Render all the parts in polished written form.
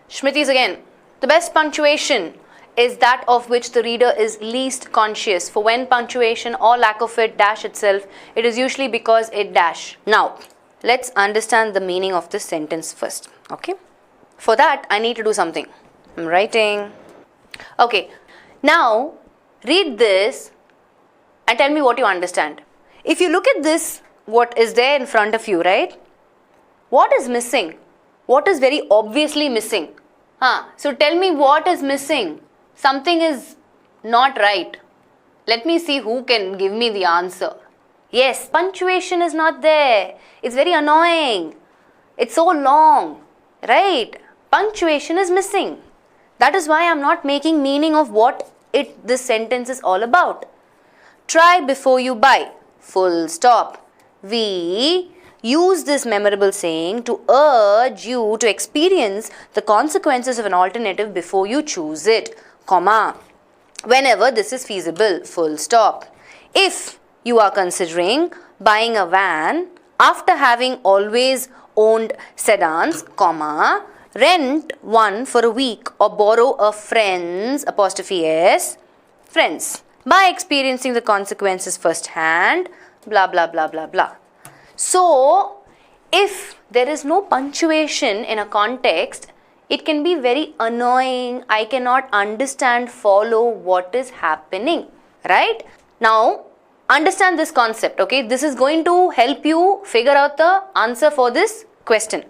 Shmiti's again. The best punctuation is that of which the reader is least conscious. For when punctuation or lack of it dash itself, it is usually because it dash. Now, let's understand the meaning of this sentence first. Okay? For that, I need to do something. I'm writing. Okay. Now, read this and tell me what you understand. If you look at this, what is there in front of you, right? What is missing? What is very obviously missing? So tell me what is missing. Something is not right. Let me see who can give me the answer. Yes, punctuation is not there. It's very annoying. It's so long, right? Punctuation is missing. That is why I'm not making meaning of what this sentence is all about. Try before you buy. Full stop. We use this memorable saying to urge you to experience the consequences of an alternative before you choose it, comma, whenever this is feasible, full stop. If you are considering buying a van after having always owned sedans, comma, rent one for a week or borrow a friend's, apostrophe S, friends, by experiencing the consequences firsthand, blah, blah, blah, blah, blah. So, if there is no punctuation in a context, it can be very annoying. I cannot understand, follow what is happening, right? Now, understand this concept, okay? This is going to help you figure out the answer for this question.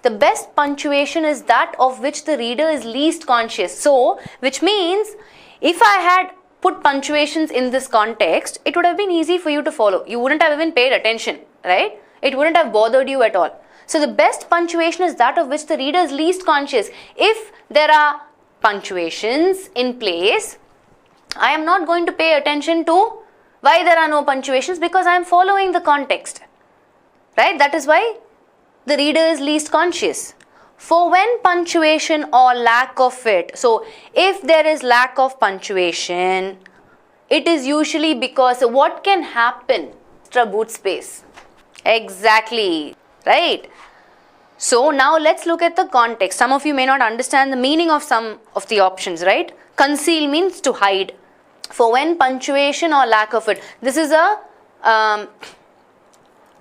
The best punctuation is that of which the reader is least conscious. So, which means if I had put punctuations in this context, it would have been easy for you to follow. You wouldn't have even paid attention, right? It wouldn't have bothered you at all. So the best punctuation is that of which the reader is least conscious. If there are punctuations in place, I am not going to pay attention to why there are no punctuations because I am following the context, right? That is why the reader is least conscious. For when punctuation or lack of it, so if there is lack of punctuation, it is usually because what can happen? Extra boot space. Exactly, right? So now let's look at the context. Some of you may not understand the meaning of some of the options, right? Conceal means to hide. For when punctuation or lack of it, this is a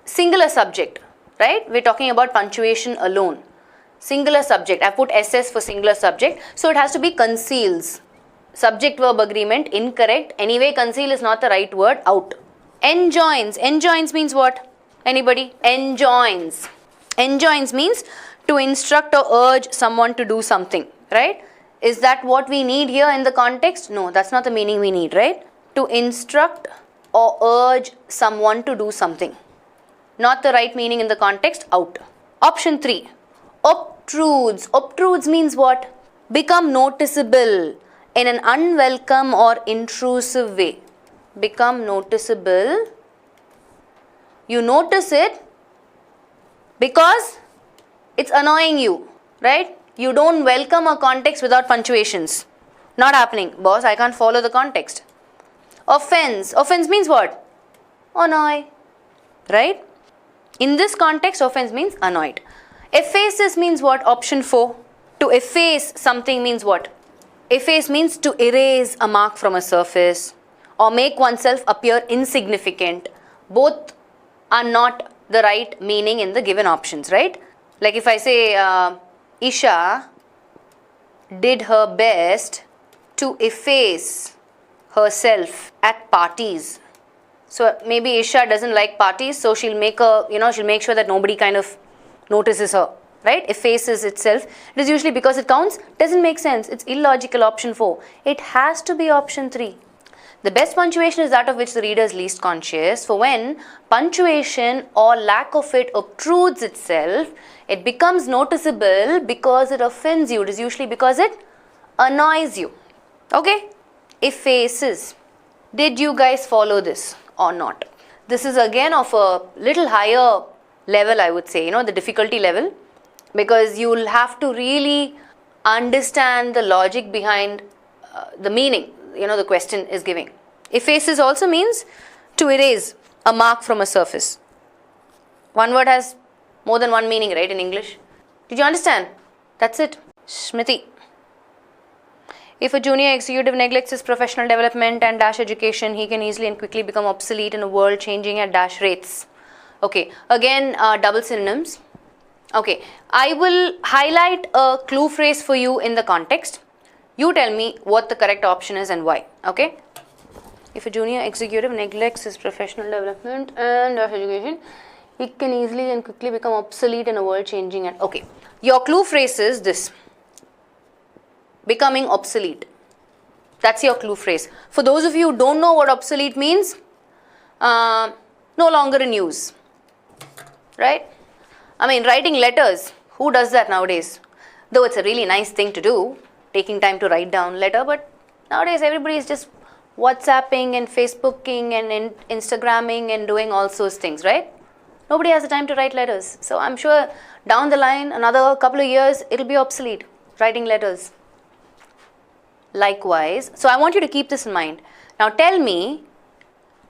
singular subject, right? We're talking about punctuation alone. Singular subject. I put SS for singular subject. So it has to be conceals. Subject verb agreement, incorrect. Anyway, conceal is not the right word. Out. Enjoins. Enjoins means what? Anybody? Enjoins. Enjoins means to instruct or urge someone to do something, right? Is that what we need here in the context? No, that's not the meaning we need, right? To instruct or urge someone to do something. Not the right meaning in the context. Out. Option 3. Obtrudes. Obtrudes means what? Become noticeable in an unwelcome or intrusive way. Become noticeable. You notice it because it's annoying you, right? You don't welcome a context without punctuations. Not happening. Boss, I can't follow the context. Offense. Offense means what? Annoy, right? In this context, offense means annoyed. Effaces means what? Option 4. To efface something means what? Efface means to erase a mark from a surface or make oneself appear insignificant. Both are not the right meaning in the given options, right? Like if I say Isha did her best to efface herself at parties. So maybe Isha doesn't like parties, so she'll make sure that nobody kind of notices her, right? Effaces itself. It is usually because it counts. Doesn't make sense. It's illogical. Option 4. It has to be option 3. The best punctuation is that of which the reader is least conscious. For when punctuation or lack of it obtrudes itself, it becomes noticeable because it offends you. It is usually because it annoys you. Okay? Effaces. Did you guys follow this or not? This is again of a little higher level, I would say, the difficulty level, because you'll have to really understand the logic behind the meaning, the question is giving. Effaces also means to erase a mark from a surface. One word has more than one meaning, right, in English? Did you understand? That's it. Smriti. If a junior executive neglects his professional development and dash education, he can easily and quickly become obsolete in a world changing at dash rates. Okay, again double synonyms. Okay, I will highlight a clue phrase for you in the context. You tell me what the correct option is and why. Okay. If a junior executive neglects his professional development and dash education, he can easily and quickly become obsolete in a world changing at. Okay, your clue phrase is this. Becoming obsolete. That's your clue phrase. For those of you who don't know what obsolete means, no longer in use. Right? I mean, writing letters, who does that nowadays? Though it's a really nice thing to do, taking time to write down letter, but nowadays everybody is just WhatsApping and Facebooking and Instagramming and doing all those things, right? Nobody has the time to write letters. So I'm sure down the line, another couple of years, it'll be obsolete, writing letters. Likewise, so I want you to keep this in mind. Now tell me,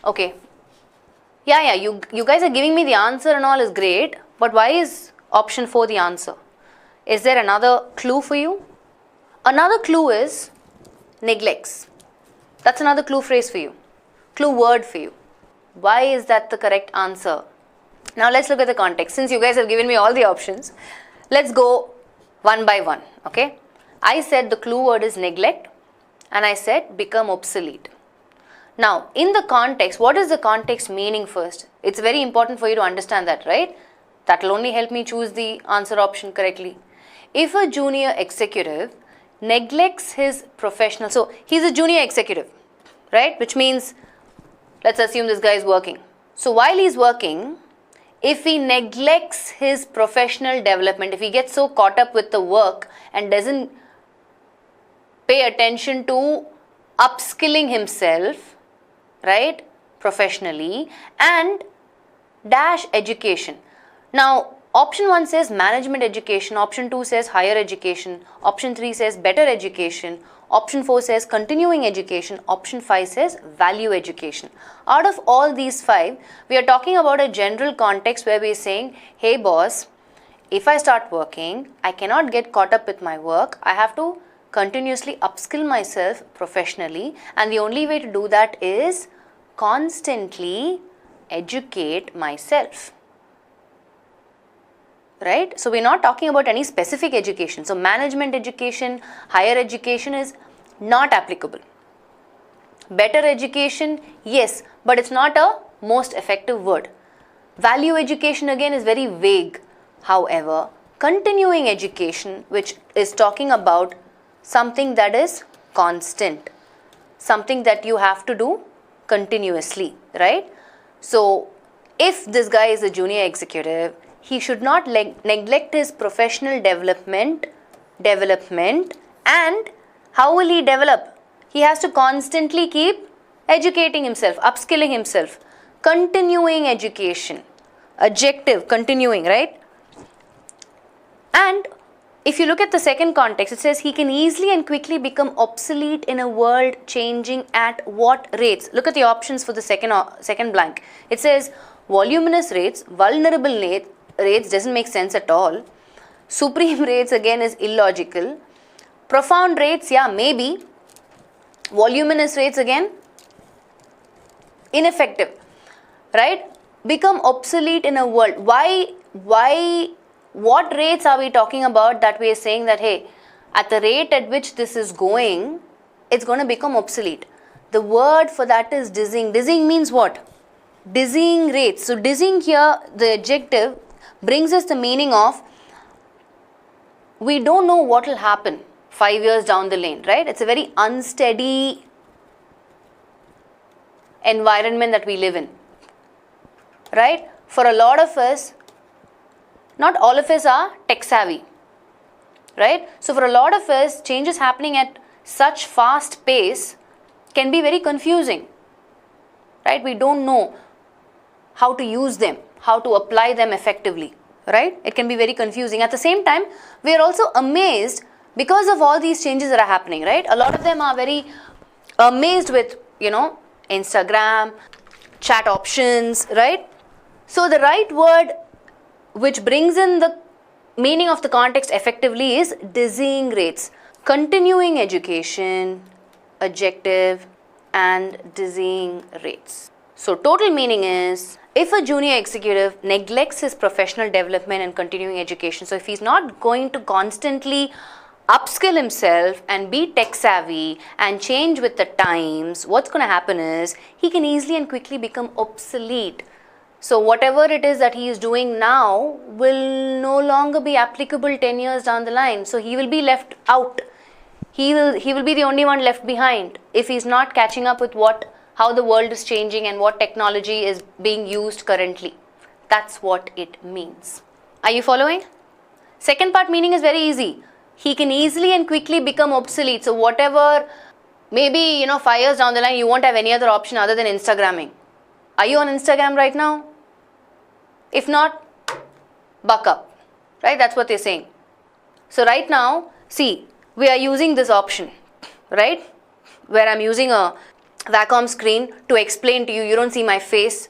okay, you guys are giving me the answer and all is great, but why is option 4 the answer? Is there another clue for you? Another clue is neglects. That's another clue phrase for you, clue word for you. Why is that the correct answer? Now let's look at the context. Since you guys have given me all the options, let's go one by one, okay? I said the clue word is neglect and I said become obsolete. Now, in the context, what is the context meaning first? It's very important for you to understand that, right? That will only help me choose the answer option correctly. If a junior executive neglects his professional, so he's a junior executive, right? Which means, let's assume this guy is working. So while he's working, if he neglects his professional development, if he gets so caught up with the work and doesn't pay attention to upskilling himself, right, professionally, and dash education. Now, option 1 says management education, option 2 says higher education, option 3 says better education, option 4 says continuing education, option 5 says value education. Out of all these 5, we are talking about a general context where we are saying, hey boss, if I start working, I cannot get caught up with my work. I have to continuously upskill myself professionally, and the only way to do that is constantly educate myself. Right? So we're not talking about any specific education. So management education, higher education is not applicable. Better education, yes, but it's not a most effective word. Value education again is very vague. However, continuing education, which is talking about something that is constant, something that you have to do continuously, right? So if this guy is a junior executive, he should not neglect his professional development, and how will he develop? He has to constantly keep educating himself, upskilling himself, continuing education, adjective, continuing, right? And if you look at the second context, it says he can easily and quickly become obsolete in a world changing at what rates? Look at the options for the second blank. It says voluminous rates, vulnerable rates doesn't make sense at all. Supreme rates again is illogical. Profound rates, yeah, maybe. Voluminous rates again, ineffective, right? Become obsolete in a world. Why, what rates are we talking about that we are saying that, hey, at the rate at which this is going, it's going to become obsolete? The word for that is dizzying. Dizzying means what? Dizzying rates. So dizzying here, the adjective, brings us the meaning of we don't know what will happen 5 years down the lane, right? It's a very unsteady environment that we live in, right? For a lot of us, not all of us are tech savvy, right? So for a lot of us, changes happening at such fast pace can be very confusing, right? We don't know how to use them, how to apply them effectively, right? It can be very confusing. At the same time, we are also amazed because of all these changes that are happening, right? A lot of them are very amazed with, Instagram, chat options, right? So the right word which brings in the meaning of the context effectively is dizzying rates. Continuing education, adjective, and dizzying rates. So total meaning is, if a junior executive neglects his professional development and continuing education, so if he's not going to constantly upskill himself and be tech savvy and change with the times, what's going to happen is he can easily and quickly become obsolete. So whatever it is that he is doing now will no longer be applicable 10 years down the line. So he will be left out. He will be the only one left behind if he's not catching up with how the world is changing and what technology is being used currently. That's what it means. Are you following? Second part meaning is very easy. He can easily and quickly become obsolete. So whatever, maybe 5 years down the line you won't have any other option other than Instagramming. Are you on Instagram right now? If not, buck up, right? That's what they're saying. So right now, see, we are using this option, right? Where I'm using a Wacom screen to explain to you. You don't see my face.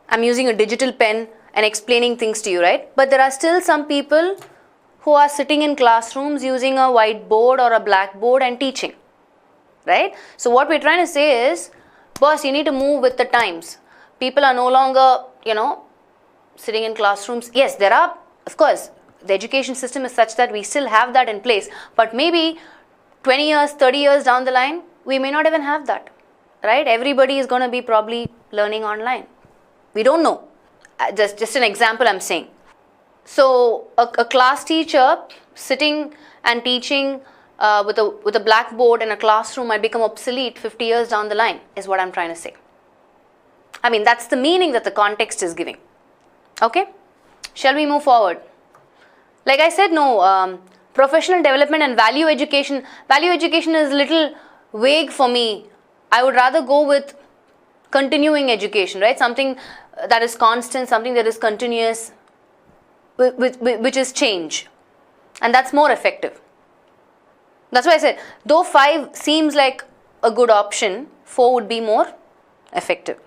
I'm using a digital pen and explaining things to you, right? But there are still some people who are sitting in classrooms using a whiteboard or a blackboard and teaching, right? So what we're trying to say is, boss, you need to move with the times. People are no longer, sitting in classrooms. Yes, there are, of course, the education system is such that we still have that in place. But maybe 20 years, 30 years down the line, we may not even have that, right? Everybody is going to be probably learning online. We don't know. Just an example I'm saying. So a class teacher sitting and teaching with a blackboard in a classroom might become obsolete 50 years down the line, is what I'm trying to say. I mean, that's the meaning that the context is giving. Okay? Shall we move forward? Like I said, no, professional development and value education. Value education is a little vague for me. I would rather go with continuing education, right? Something that is constant, something that is continuous, which is change. And that's more effective. That's why I said, though 5 seems like a good option, 4 would be more effective.